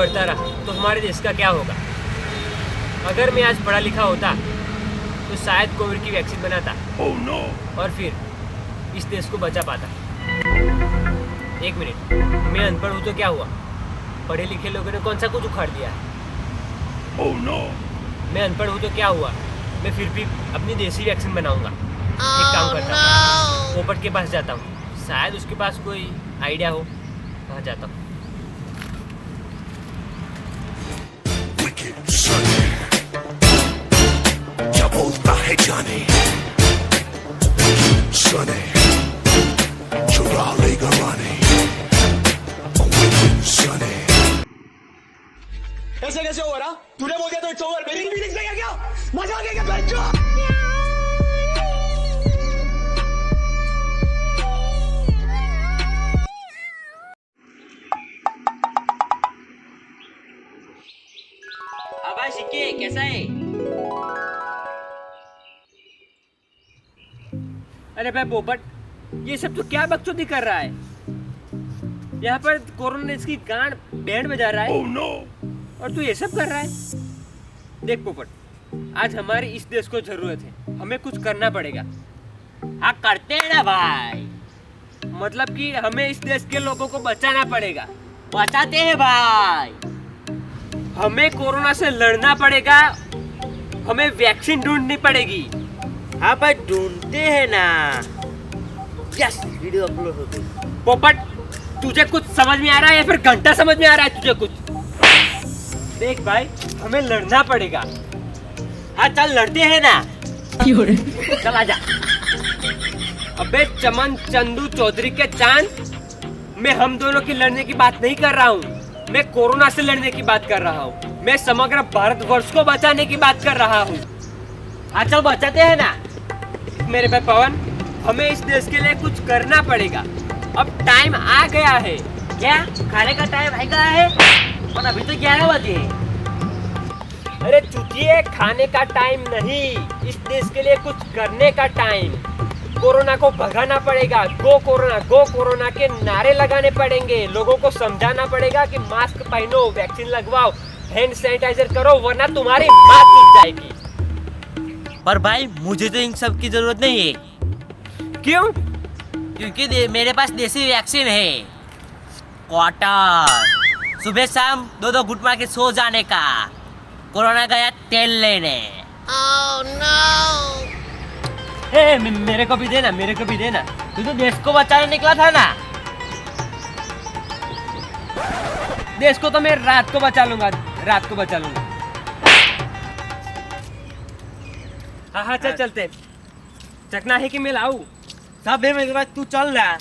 बढ़ता रहा तो हमारे देश का क्या होगा। अगर मैं आज पढ़ा लिखा होता तो शायद कोविड की वैक्सीन बनाता और फिर इस देश को बचा पाता। एक मिनट, मैं अनपढ़ हूँ तो क्या हुआ? पढ़े लिखे लोगों ने कौन सा कुछ उखाड़ दिया है? मैं अनपढ़ हूँ तो क्या हुआ? मैं फिर भी अपनी देसी वैक्सीन बनाऊंगा। एक काम करता हूँ, पोपट के पास जाता हूँ, शायद उसके पास कोई आइडिया हो। वहाँ जाता हूँ। क्या बोलता है जाने सुने चुरा लेगा रानी सुने। ऐसे कैसे हुआ ना? तूने बोल दिया तो इट्स ओवर। मेरी फीलिंग्स में क्या मजा आ गया क्या? बच्चों भाई शिक्के कैसा है? अरे भाई पोपट, ये सब तो क्या बकचोदी कर रहा है? यहाँ पर कोरोना इसकी गांड बैंड बजा रहा है। और तू ये सब कर रहा है? देख पोपट, आज हमारी इस देश को जरूरत है, हमें कुछ करना पड़ेगा। हाँ करते हैं ना भाई। मतलब कि हमें इस देश के लोगों को बचाना पड़ेगा। बचाते हैं भाई। हमें कोरोना से लड़ना पड़ेगा, हमें वैक्सीन ढूंढनी पड़ेगी। हाँ भाई ढूंढते हैं ना। यस, वीडियो अपलोड हो गई। पोपट, तुझे कुछ समझ में आ रहा है या फिर घंटा समझ में आ रहा है तुझे कुछ? देख भाई, हमें लड़ना पड़ेगा। हाँ चल लड़ते हैं ना। चल आजा। अबे चमन चंदू चौधरी के चांद, मैं हम दोनों की लड़ने की बात नहीं कर रहा हूँ। मैं कोरोना से लड़ने की बात कर रहा हूँ। मैं समग्र भारतवर्ष को बचाने की बात कर रहा हूँ। हाँ चल बचाते हैं ना। मेरे भाई पवन, हमें इस देश के लिए कुछ करना पड़ेगा। अब टाइम आ गया है। क्या खाने का टाइम आ गया है? और अभी तो 11 बजे। अरे चुतिए, खाने का टाइम नहीं, इस देश के लिए कुछ करने का टाइम। कोरोना को भगाना पड़ेगा। गो कोरोना के नारे लगाने पड़ेंगे। लोगों को समझाना पड़ेगा कि मास्क पहनो, वैक्सीन लगवाओ, हैंड सैनिटाइजर करो, वरना तुम्हारी माँ टूट जाएगी। पर भाई मुझे तो इन सब की जरूरत नहीं है। क्यों? क्योंकि मेरे पास देसी वैक्सीन है। क्वार्टर सुबह शाम 2-2 घुट मार के सो जाने का। कोरोना गया तेल लेने। Oh no! मेरे को भी देना, मेरे को भी देना। तू तो देश को बचाने निकला था ना। देश को तो मैं रात को बचा लूंगा, रात को बचा लूंगा। हाँ हाँ चल चलते। चकना है कि मैं लाऊं? सब है मेरे पास, तू चल रहा।